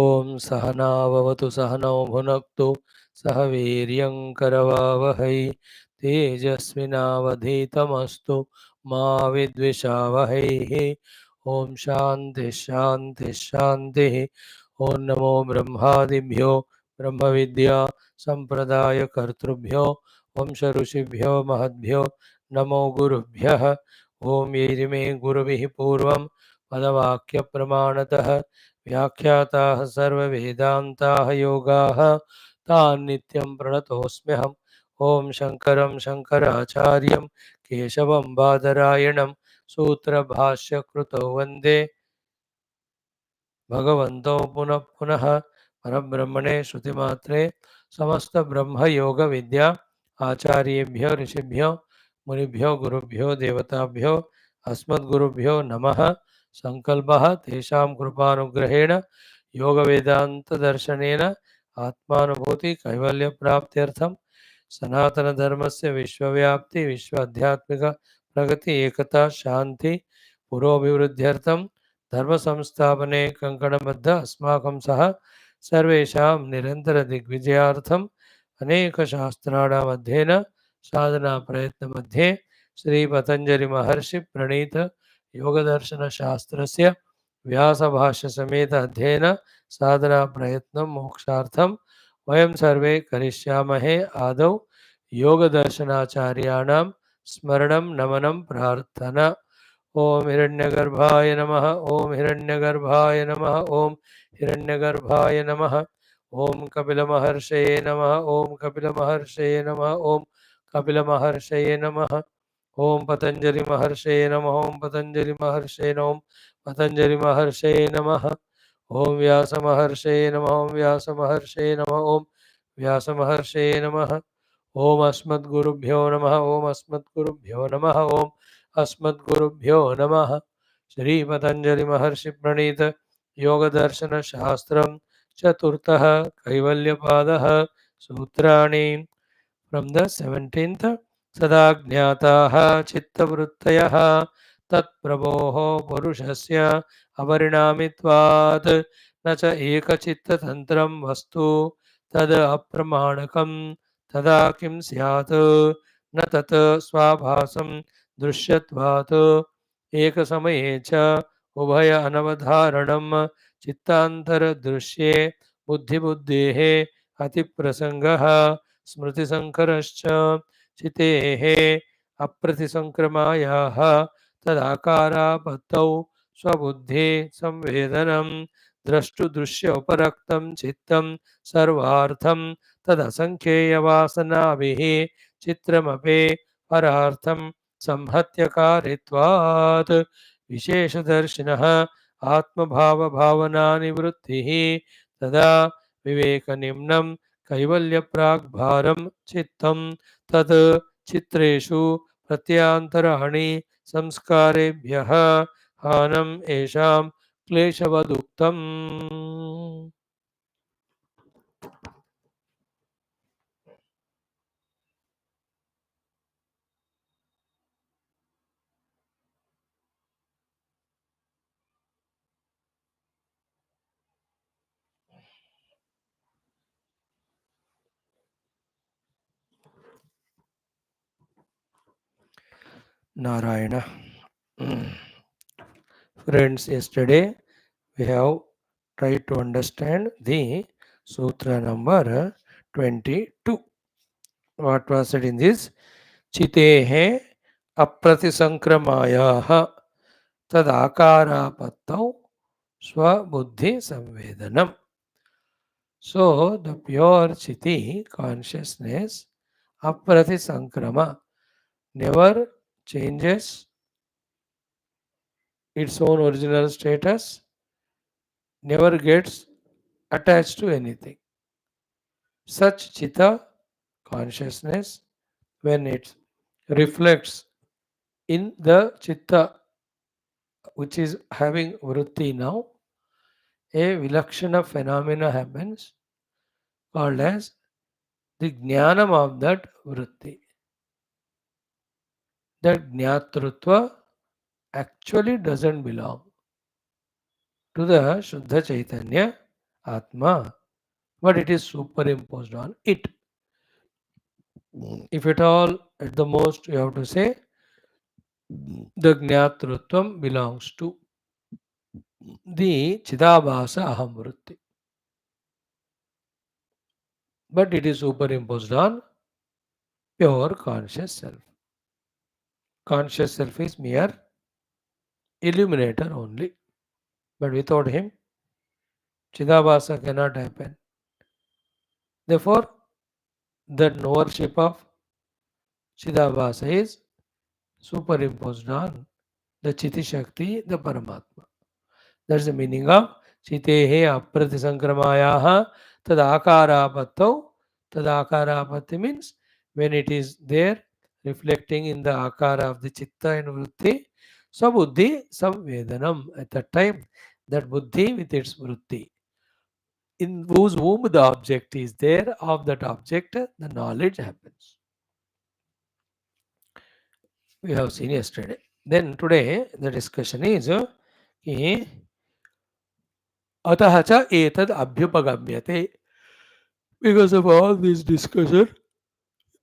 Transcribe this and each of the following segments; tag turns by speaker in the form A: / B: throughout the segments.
A: ओम सहनाववतु सहनौ भुनक्तु सह वीर्यं करवावहै तेजस्विनावधीतमस्तु मा विद्विषावहैः। ओम शांति शांति शांति। ओम नमो ब्रह्मादिभ्यो ब्रह्म विद्या संप्रदाय कर्तृभ्यो वंश ऋषिभ्यो महद्भ्यो नमो गुरुभ्यः। ओम ये गुरुभिः पूर्वं पदवाक्य प्रमाणतः व्याख्याताः सर्ववेदान्ताः योगाः तान् नित्यं प्रणतोऽस्म्यहम्। ॐ शङ्करं शङ्कराचार्यं केशवं बादरायणं सूत्रभाष्यकृतौ वन्दे भगवन्तौ पुनः पुनः। परब्रह्मणे श्रुतिमात्रे समस्त ब्रह्म योग विद्या आचार्येभ्यो ऋषिभ्यो मुनिभ्यो गुरुभ्यो देवताभ्यो अस्मद्गुरुभ्यो नमः। संकल्पः तेषां कृपानुग्रहेण योग वेदांत दर्शनेन आत्मानुभूति कैवल्य प्राप्त्यर्थं सनातन धर्मस्य विश्वव्याप्ति विश्व आध्यात्मिक प्रगति एकता शांति पुरोभिवृद्ध्यर्थं धर्म संस्थापने कंकणबद्ध अस्माकं सह सर्वेषां निरंतर दिग्विजयार्थम् अनेक शास्त्राणाम् अध्ययन साधना प्रयत्न मध्ये श्री पतंजलि महर्षि प्रणीत योगदर्शन शास्त्रस्य व्यास भाष्य समेत अध्ययन साधना प्रयत्न मोक्षार्थं वयं सर्वे करिष्यामहे। आदौ योगदर्शनाचार्याणां स्मरणं नमनं प्रार्थना। ओम हिरण्यगर्भाय नमः। ओम हिरण्यगर्भाय नमः। ओम हिरण्यगर्भाय नमः। ओम कपिलमहर्षये नमः। ओम कपिलमहर्षये नमः। ओम कपिलमहर्षये नमः। ओम पतंजलि महर्षये नमः। ओम पतंजलि महर्षये नमः। ओम पतंजलि महर्षये नमः। ओम व्यास महर्षये नमः। ओम व्यास महर्षये नमः। ओम व्यास महर्षये नमः। ओम अस्मद्गुरुभ्यो नमः। ओम अस्मद्गुरुभ्यो नमः। ओम अस्मद्गुरुभ्यो नमः। श्री पतंजलि महर्षि प्रणीत योग दर्शन शास्त्रम चतुर्थः कैवल्यपादः सूत्राणि फ्रॉम द 17th। सदा ज्ञाताः चित्तवृत्तयः तत्प्रभोः पुरुषस्य अपरिणामित्वात् न च एकचित्ततन्त्रं वस्तु तद् अप्रमाणकं तदा किं स्यात् न तत् स्वाभासं दृश्यत्वात् एकसमये च उभय अनवधारणं चित्तान्तरदृश्ये बुद्धिबुद्धेः अतिप्रसङ्गः स्मृतिसङ्करश्च चितेः अप्रतिसङ्क्रमायाः तदाकारापत्तौ स्वबुद्धे संवेदनं द्रष्टुदृश्योपरक्तं चित्तं सर्वार्थं तदसङ्ख्येयवासनाभिः चित्रमपि परार्थं संहत्यकारित्वात् विशेषदर्शिनः आत्मभावभावनानिवृत्तिः तदा विवेकनिम्नं कैवल्यप्राग्भारं चित्तं तत् चित्रेषु प्रत्यान्तराणि संस्कारेभ्यः हानम् येषां क्लेशवदुक्तम्। Narayana. Friends, yesterday we have tried to understand the sutra number 22. What was said in this? Chitehe apratisankramayaha tadakarapattau swabuddhi samvedanam. So the pure chiti consciousness apratisankrama never changes its own original status, never gets attached to anything. Such chitta consciousness, when it reflects in the chitta which is having vritti now, a vilakshana phenomena happens called as the jnanam of that vritti. That jnatrutva actually doesn't belong to the Shuddha Chaitanya, Atma, but it is superimposed on it. If at all, at the most, you have to say the Jnatrutvam belongs to the Chidabhasa Ahamvritti, but it is superimposed on pure conscious self. Conscious self is mere illuminator only, but without him, Chidabhasa cannot happen. Therefore, the knowership of Chidabhasa is superimposed on the Chiti Shakti, the Paramatma. That's the meaning of Chitehe Aprati Sankramayaha Tadakarapatto. Tadakarapatti means when it is there reflecting in the akara of the chitta and vritti, sabuddhi samvedanam. At that time, that buddhi with its vritti, in whose womb the object is there, of that object, the knowledge happens. We have seen yesterday. Then today, the discussion is कि अतः च एतद् अभ्युपगम्यते. Because of all this discussion,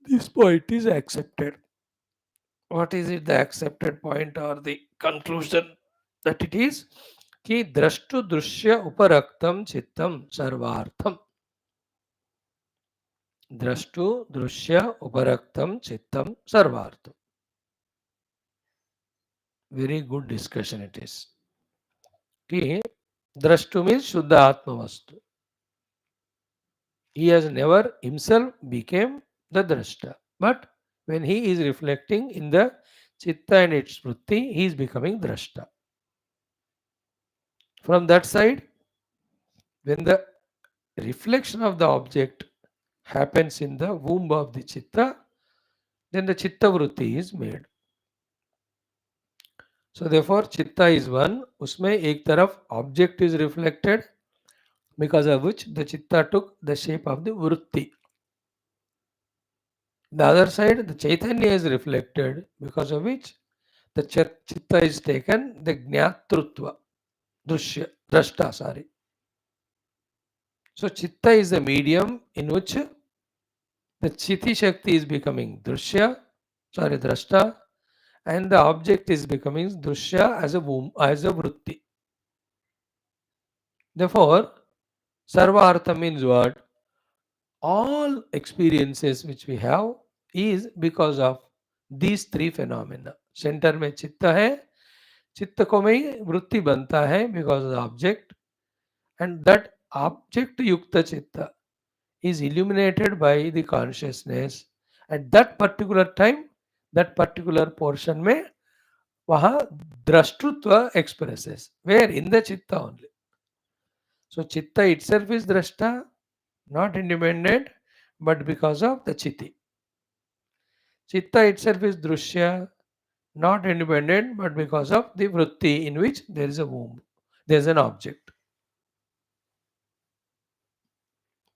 A: this point is accepted. What is it, the accepted point or the conclusion that it is? कि द्रष्टु दृश्य उपरक्तम चित्तम सर्वार्थम. द्रष्टु दृश्य उपरक्तम चित्तम सर्वार्थम. Very good discussion it is. कि द्रष्टु means शुद्ध आत्म वस्तु. He has never himself became the drashta. But when he is reflecting in the chitta and its vritti, he is becoming drashta. From that side, when the reflection of the object happens in the womb of the chitta, then the chitta vritti is made. So therefore, chitta is one. उसमें एक तरफ object is reflected, because of which the chitta took the shape of the vritti. The other side, the chaitanya is reflected, because of which the chitta is taken, the jnatrutva, drushya, drashta, sorry. So chitta is the medium in which the chiti shakti is becoming drushya, sorry, drashta, and the object is becoming drushya as a womb, as a vritti. Therefore, sarvartha means what? All experiences which we have is because of these three phenomena. Centre में चित्त है, चित्त को में ही वृत्ति बनता है because of the object, and that object yukta chitta is illuminated by the consciousness at that particular time, that particular portion में वहाँ द्रष्टृत्व expresses, where in the chitta only. So chitta itself is drashta, not independent, but because of the chitti. Chitta itself is drushya, not independent, but because of the vritti in which there is a womb, there is an object.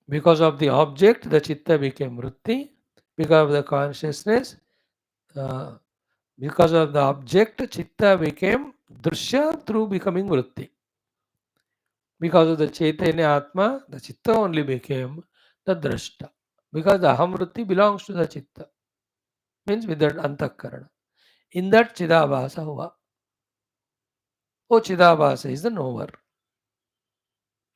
A: Because of the object, the chitta became vritti. Because of the consciousness, uh, because of the object, chitta became drushya through becoming vritti. Because of the chaitanya atma, the chitta only became the drashta. Because the aham vritti belongs to the chitta, means with that antakarana. In that chidabhasa hua. Oh, chidabhasa is the knower.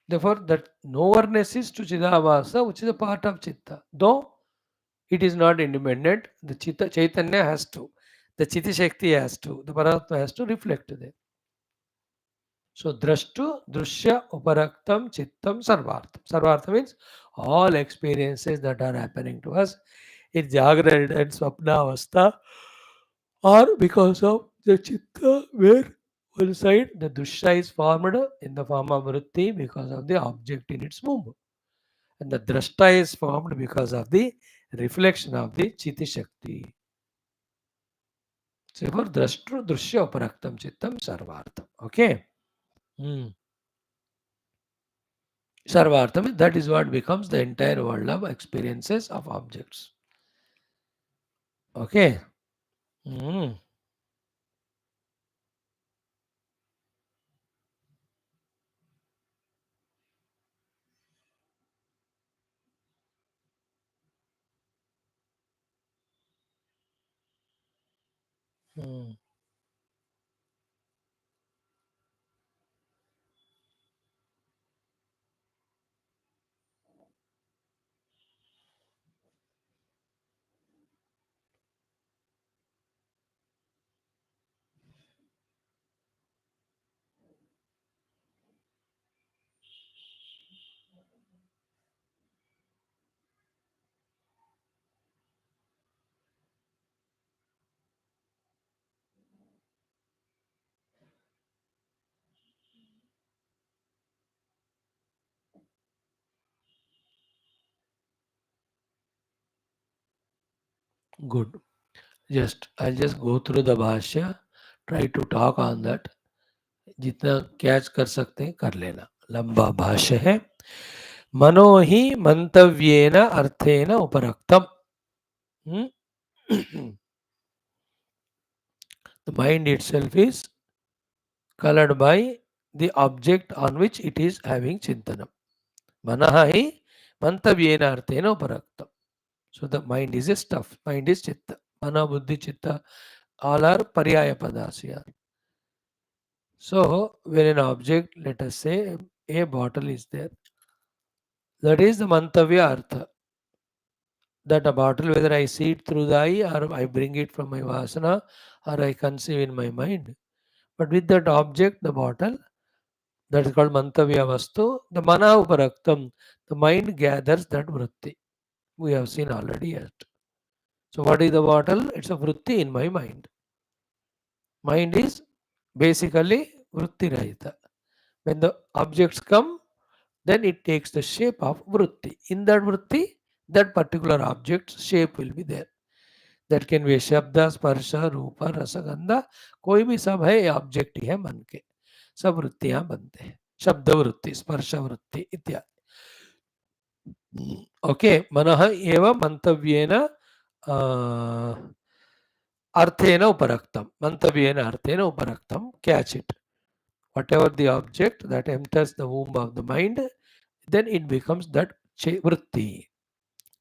A: Therefore, that knowerness is to chidabhasa, which is a part of chitta. Though it is not independent, the chitta, chaitanya has to, the chiti shakti has to, the paramatma has to reflect there. So, drashtu, drushya, uparaktam, chittam, sarvartham. Sarvartham means all experiences that are happening to us in Jagrana and Swapna Avastha are because of the chitta, where one side the drushya is formed in the form of vritti because of the object in its womb, and the drashta is formed because of the reflection of the chiti shakti. So, for drashtru, drushya, uparaktam, chittam, sarvartham. Okay. Hmm. Sarvartham, that is what becomes the entire world of experiences of objects. Okay. Hmm. Hmm. Good. I'll just go through the Bhashya, try to talk on that. जितना catch कर सकते हैं कर लेना. लंबा भाष्य है. मनो ही मंतव्येन अर्थेन उपरक्तम. The mind itself is colored by the object on which it is having chintanam. Manaha hi mantavyena arthena uparaktam. So the mind is a stuff. Mind is chitta. Mana, buddhi, chitta, all are paryaya padas here. So when an object, let us say a bottle is there, that is the mantavya artha. That a bottle, whether I see it through the eye or I bring it from my vasana or I conceive in my mind. But with that object, the bottle, that is called mantavya vastu, the mana uparaktam, the mind gathers that vritti. We have seen already yet. So what is the bottle? It's a vritti in my mind. Mind is basically vritti rahita. When the objects come, then it takes the shape of vritti. In that vritti, that particular object's shape will be there. That can be शब्द स्पर्श रूप रसगंध कोई भी सब है, object ही है मन के. सब वृत्तियां बनते हैं. शब्द वृत्ति, स्पर्श वृत्ति इत्यादि. ओके. मनः एव मंतव्येन अर्थेन उपरक्तम. मंतव्येन अर्थेन उपरक्तम. Catch it. Whatever the object that enters the womb of the mind, then it becomes that vritti.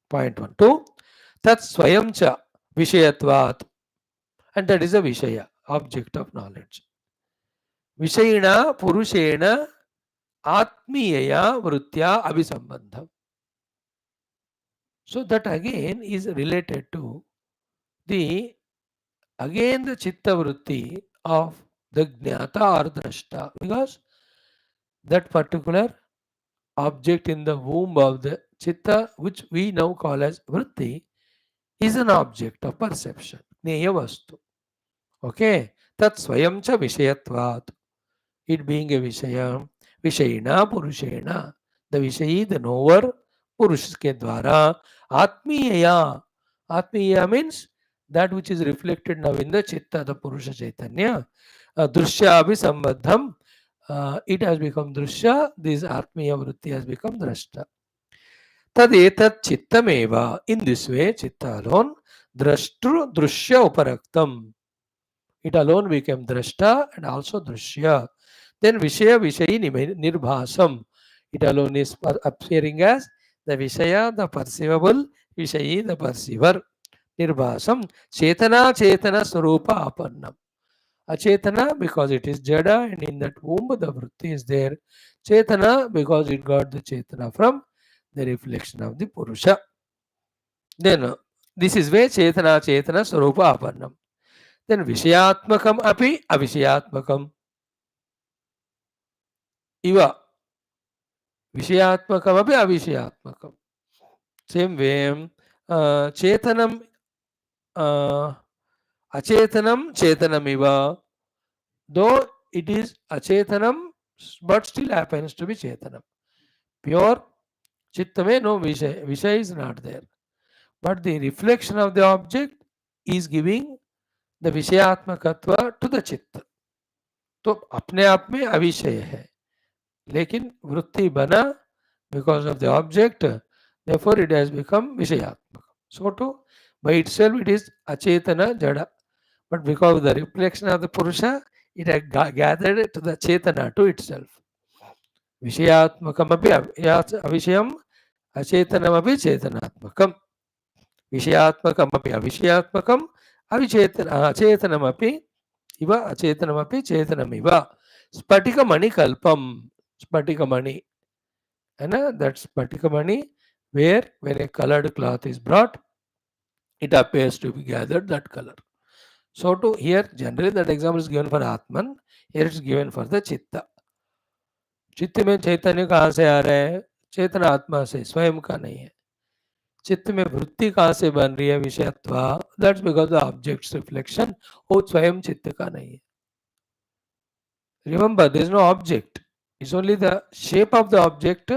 A: Point 1. 2. Tat swayam cha vishayatvat. And that is a vishaya, object of knowledge. Vishayina purushena atmiyaya vrittya abhisambandham. So that again is related to the chitta vritti of the jnata or drashta, because that particular object in the womb of the chitta, which we now call as vritti, is an object of perception, neya vastu. Okay, tat swayam cha vishayatvat. It being a vishaya, vishayina purushena, the vishayi, the knower, purush ke dwara, atmiyaya. Atmiya means that which is reflected now in the chitta, the purusha chaitanya. Drushya abhisambandham, it has become drushya, this atmiya vritti has become drashta. Tad etat chittameva, in this way chitta alone, drashtru drushya uparaktam. It alone became drashta and also drushya. Then Vishaya Vishayi Nirbhasam. It alone is appearing as the Vishaya, the perceivable, Vishayi, the perceiver. Nirbhasam. Chetana Chetana Swarupa Apannam. Achetana because it is Jada and in that womb the Vritti is there. Chetana because it got the Chetana from the reflection of the Purusha. Then this is where Chetana Chetana Swarupa Apannam. Then Vishayatmakam api Avishayatmakam. Iva विषयात्मकमपि अविषयात्मकं. Same way, chetanam, achetanam, chetanamiva. Though it is achetanam, but still happens to be chetanam. Pure chittame, no vishaya. Vishaya is not there. But the reflection of the object is giving the विषयात्मकत्व to the चित्त. तो अपने आप में अविषय है, लेकिन वृत्ति बना because of the object, therefore it has become vishayatmaka. So too, by itself it is achetana jada, but because of the reflection of the purusha, it has gathered to the chetana to itself. Vishayatmakam api avishayam, acetanam api chetanatmakam. Vishayatmakam api avishayatmakam, अचेतनमपि इव अचेतनमपि चेतनमिव स्फटिकमणिकल्पं स्फटिकमणि that स्फटिकमणि where when a colored cloth is brought it appears to be gathered that color. So to here generally that example is given for Atman, here it is given for the Chitta. चित्त में चैतन्य कहाँ से आ रहा है? चेतन आत्मा से, स्वयं का नहीं है. चित्त में वृत्ति कहाँ से बन रही है? विषयत्व. That's because the objects reflection. वो स्वयं चित्त का नहीं है. Remember there is no object, it's only the shape of the object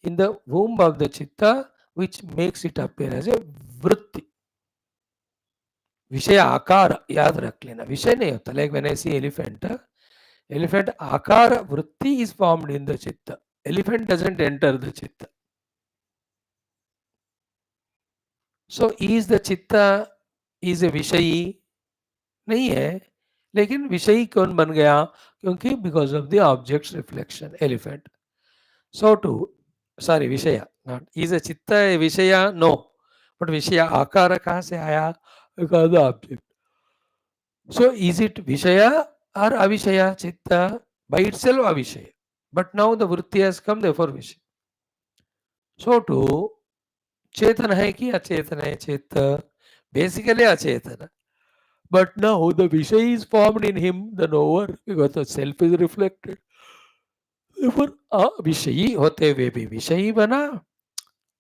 A: in the womb of the chitta which makes it appear as a vritti. विषय आकार याद रख लेना, विषय नहीं होता. Like when I see elephant, elephant akara vritti is formed in the chitta. Elephant doesn't enter the chitta. So is the chitta is a vishayi? नहीं है. लेकिन विषयी कौन बन गया? क्योंकि because of the object's reflection, elephant. So to sorry विषया, not is a chitta a विषया? No, but विषया आकार कहाँ से आया? Because the object. So is it विषया or avishaya? Chitta by itself avishaya, but now the vritti has come, therefore vishaya. So to चेतन है कि अचेतन है? चित्त basically अचेतन, but now the vishay is formed in him, the knower, because the self is reflected. Therefore विषयी होते हुए भी विषयी बना,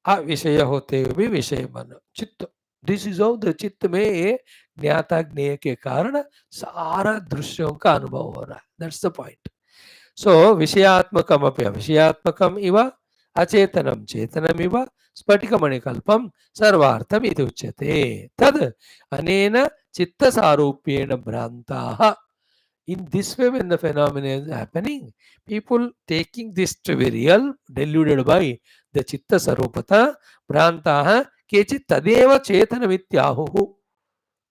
A: अविषय होते हुए भी विषय बना. चित्त, दिस इज हाउ द चित्त में ज्ञाता ज्ञेय के कारण सारा दृश्यों का अनुभव हो रहा है. That's the point. सो विषयात्मकम अपि अविषयात्मकम इव अचेतनम चेतनमिव स्फटिकमणिकल्पं सर्वार्थम इति उच्यते. तद् अनेन चित्तसारूप्येण भ्रान्ताः. In this way, when the phenomenon is happening, people taking this to be real, deluded by the chitta sarupata, bhrantaha kechit tadeva chetanamittyahuhu.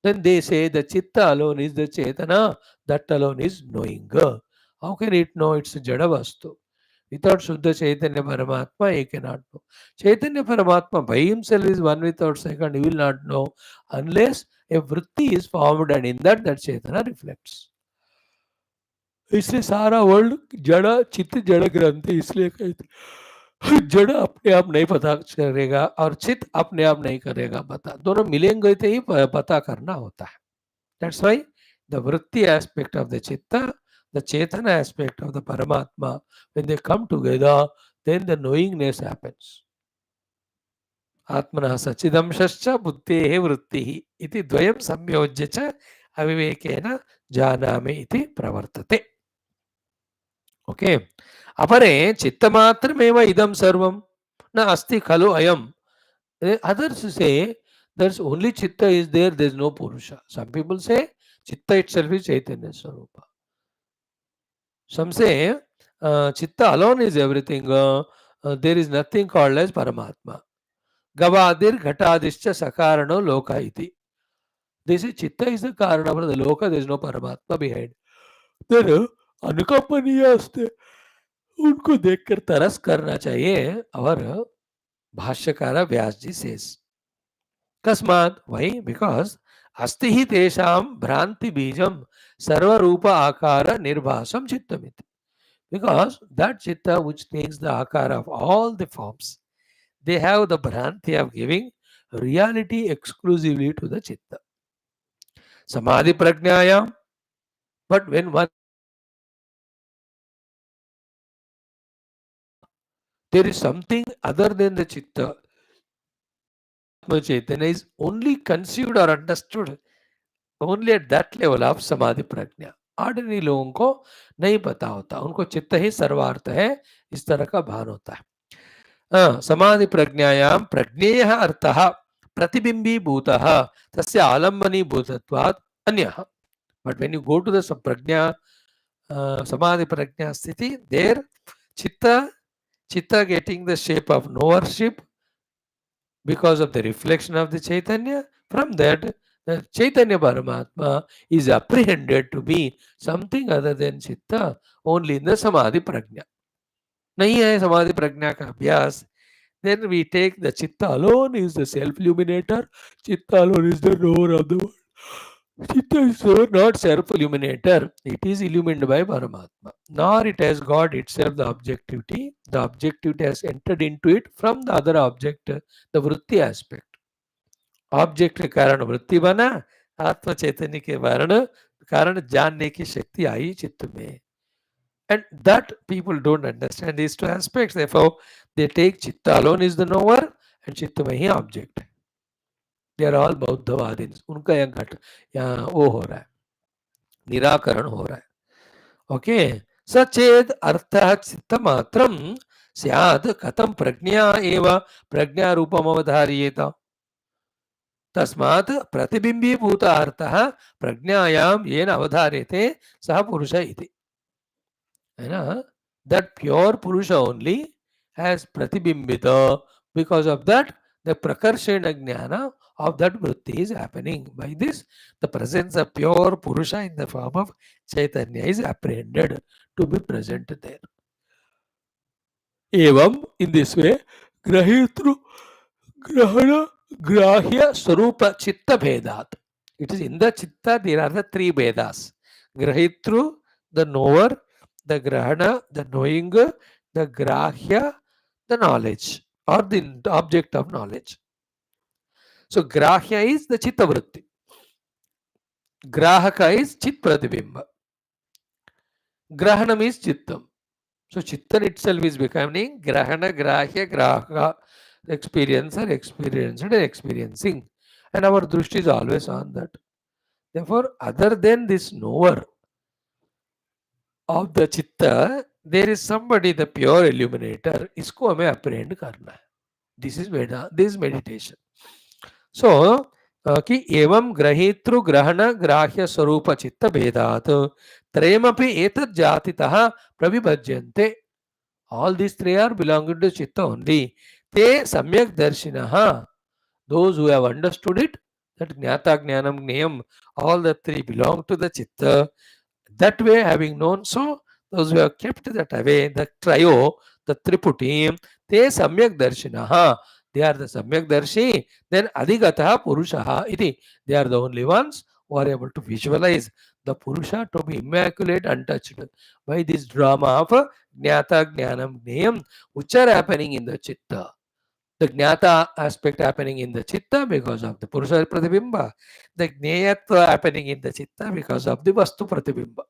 A: Then they say the chitta alone is the chetana, that alone is knowing. How can it know? It's a jada vastu. Without Shuddha Chaitanya Paramatma, he cannot know. Chaitanya Paramatma by himself is one without second, he will not know unless a vritti is formed and in that Chaitanya reflects. इसलिए सारा world जड़ा चित्त जड़ ग्रंथि, इसलिए कहते जड़ अपने आप नहीं पता करेगा और चित्त अपने आप नहीं करेगा पता. दोनों मिलेंगे तो ही पता करना होता है. दैट्स व्हाई द वृत्ति एस्पेक्ट ऑफ द चित्त, द चेतन एस्पेक्ट ऑफ द परमात्मा, when they come together then the knowingness happens. आत्मनः सच्चिदंशश्च बुद्धेः वृत्तिः इति द्वयं संयोज्य च अविवेकेन जानामि इति प्रवर्तते. ओके. अपरे चित्तमात्रमेव इदं सर्वं न अस्ति खलु अयम्. Others say there's only chitta is there is no purusha. Some people say chitta itself is chaitanya swarupa. Some say chitta alone is everything. There is nothing called as paramatma. Gavadir ghatadischa sakarano loka iti. They say chitta is the karana for the loka, there is no paramatma behind. Then अनुकंपनीय अस्ते, उनको देखकर तरस करना चाहिए. और भाष्यकार व्यास जी says कस्मात्, वही बिकॉज अस्ति ही तेषां भ्रांति बीजम सर्वरूप आकार निर्भासम चित्तमिति. Because that chitta which takes the akara of all the forms, they have the bhranti of giving reality exclusively to the chitta. Samadhi prajnayam, but when one there is something other than the chitta, Chaitanya is only conceived or understood only at that level of samadhi prajna. Ordinary लोगों को नहीं पता होता, उनको चित्त ही सर्वार्थ है, इस तरह का भान होता है. समाधि प्रज्ञायाम प्रज्ञेयः अर्थः प्रतिबिंबीभूतः तस्य आलम्बनीभूतत्वात् अन्यः. But when you go to the prajna samadhi prajna sthiti, there chitta getting the shape of knowership because of the reflection of the chaitanya. From that the chaitanya paramatma is apprehended to be something other than chitta only in the samadhi prajna. Nahi hai samadhi prajna ka abhyas, then we take the chitta alone is the self illuminator, chitta alone is the knower of the world. Chitta is not self-illuminator. It is illumined by Paramatma. Nor it has got itself the objectivity. The objectivity has entered into it from the other object, the Vritti aspect. Object के कारण वृत्ति बना, आत्म चैतन्य के कारण जानने की शक्ति आई चित्त में. And that people don't understand these two aspects. Therefore, they take chitta alone is the knower and chitta में ही object. They are all बौद्धवादीन. उनका यहाँ वो हो रहा है, निराकरण हो रहा है. ओके, सचेद अर्थः चित्त मात्रम स्यात् कथम प्रज्ञा एव प्रज्ञा रूपम अवधार्येत. तस्मात् प्रतिबिंबीभूत अर्थः प्रज्ञायाम येन अवधार्यते सः पुरुष इति. है ना? That pure Purusha only has Pratibimbita. Because of that, the Prakarshena Jnana of that Vritti is happening. By this, the presence of pure Purusha in the form of Chaitanya is apprehended to be present there. Evam, in this way, Grahitru Grahana Grahya Swarupa Chitta Bhedat. It is in the Chitta, there are the three Vedas. Grahitru, the knower, the Grahana, the knowing, the Grahya, the knowledge or the object of knowledge. So Grahya is the Chitta Vritti. Grahaka is Chit Pratibimba. Grahanam is Chittam. So Chittan itself is becoming Grahana, Grahya, Grahaka, experiencer, experienced and experiencing. And our Drushti is always on that. Therefore, other than this knower of the Chitta, there is somebody, the pure illuminator. इसको हमें apprehend करना है. This is Veda, this is meditation. So, कि एवं ग्रहीतृ ग्रहण ग्राह्य स्वरूप चित्त भेदात् त्रयमपि एतत् जातितः प्रविभज्यन्ते. All these three are belonging to Chitta only. Te samyak darshinah. Those who have understood it, that Jnata, Jnanam, Gnayam, all the three belong to the Chitta. That way, having known so, those who have kept that away, the trio, the triputi, te samyak darshinaha. They are the samyak darshi. Then adhigataha purushaha iti. They are the only ones who are able to visualize the Purusha to be immaculate, untouched by this drama of Jnata, Jnanam, Gnayam, which are happening in the Chitta. The Jnata aspect happening in the Chitta because of the Purusha Pratibimba. The Gnayatva happening in the Chitta because of the Vastu Pratibimba.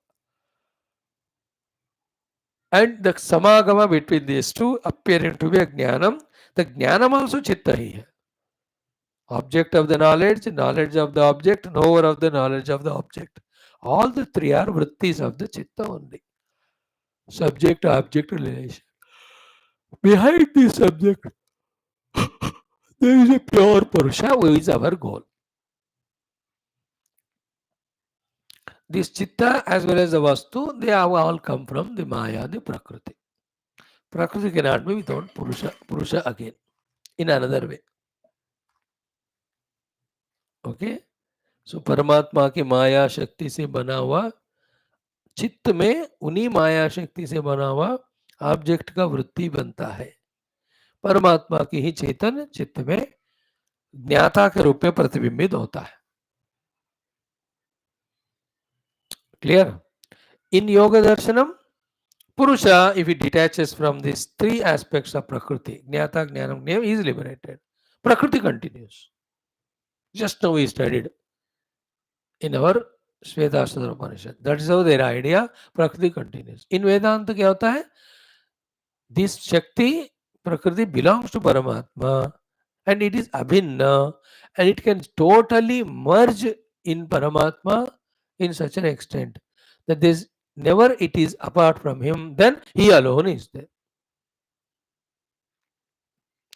A: And the Samagama between these two appearing to be a Jnanam. The Jnanam also Chitta hi hai. Object of the knowledge, knowledge of the object, knower of the knowledge of the object. All the three are Vrutthis of the Chitta only. Subject-object relation. Behind this subject, there is a pure Purusha who is our goal. This Chitta as well as the Vastu, they have all come from the Maya, the Prakriti. Prakriti cannot be without Purusha again, in another way. Okay? So परमात्मा की माया शक्ति से बना हुआ चित्त में उन्हीं माया शक्ति से बना हुआ ऑब्जेक्ट का वृत्ति बनता है. परमात्मा की ही चेतन चित्त में ज्ञाता के रूप में प्रतिबिंबित होता है. Clear? In Yoga Darshanam, Purusha, if it detaches from these three aspects of Prakriti, Jnata, Jnanam, Gnayam, is liberated. Prakriti continues. Just now we studied in our Shvetashvatara Upanishad. That is how their idea, Prakriti continues. In Vedanta, क्या होता है? This Shakti, Prakriti belongs to Paramatma and it is abhinna and it can totally merge in Paramatma in such an extent that there is never it is apart from him, then he alone is there.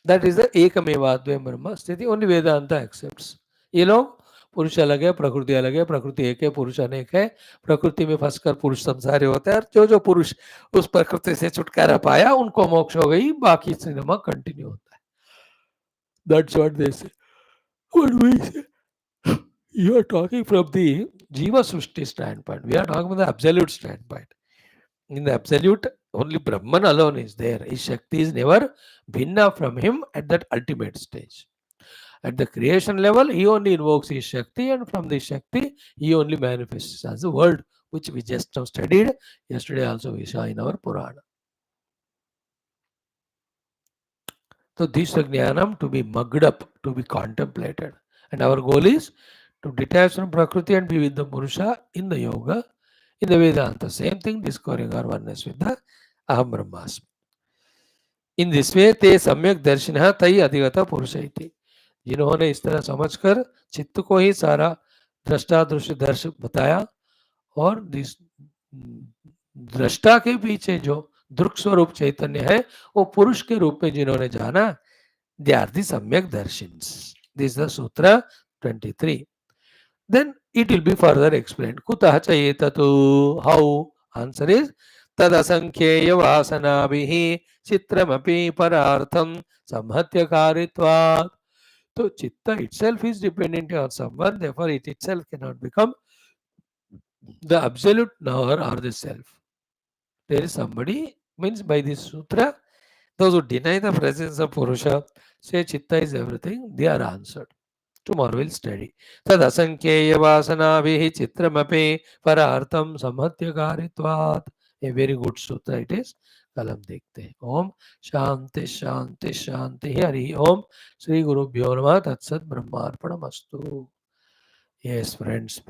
A: That is the Ekamevadvayam Brahma Sthiti. Only Vedanta accepts. ये लोग पुरुष अलग है, प्रकृति अलग है, प्रकृति एक है, पुरुष अनेक है, प्रकृति में फंसकर पुरुष संसारी होता है, और जो पुरुष उस प्रकृति से छुटकारा पाया उनको मोक्ष हो गई, बाकी सिनेमा कंटिन्यू होता है. That's what they say. What we say? You are talking from the Jiva Srushti standpoint. We are talking from the absolute standpoint. In the absolute, only Brahman alone is there. His Shakti is never bhinna from him at that ultimate stage. At the creation level, he only invokes his Shakti, and from the Shakti, he only manifests as the world, which we just now studied. Yesterday also we saw in our Purana. So this jnanam to be mugged up, to be contemplated. And our goal is to detach from Prakriti and be with the Purusha in the Yoga, in the Vedanta. Same thing, discovering our oneness with the Aham Brahmasmi. In this way ते सम्यक दर्शन तई अधिगत पुरुष इति. जिन्होंने इस तरह समझकर चित्त को ही सारा दृष्टा दृश्य दर्श बताया और दृष्टा के पीछे जो दृक् स्वरूप चैतन्य है वो पुरुष के रूप में जिन्होंने जाना, दे आर द सम्यक दर्शिन्स. दिस द सूत्र 23. Then it will be further explained. Kutah chayetatu? How? Answer is tadasankheya vasanabhihi chitramapi parartham samhatyakaritvat. So chitta itself is dependent on someone, therefore it itself cannot become the absolute knower or the self. There is somebody, means by this sutra, those who deny the presence of Purusha, say chitta is everything, they are answered. Tomorrow we'll study. Tad asankheya vasanabhihi chitramapi parartham samhatyakaritvat. A very good sutra it is. कल हम देखते हैं. ओम शांति शांति शांति. हरि ओम. श्री गुरुभ्यो नमः. तत्सत् ब्रह्मार्पणमस्तु. Yes, friends.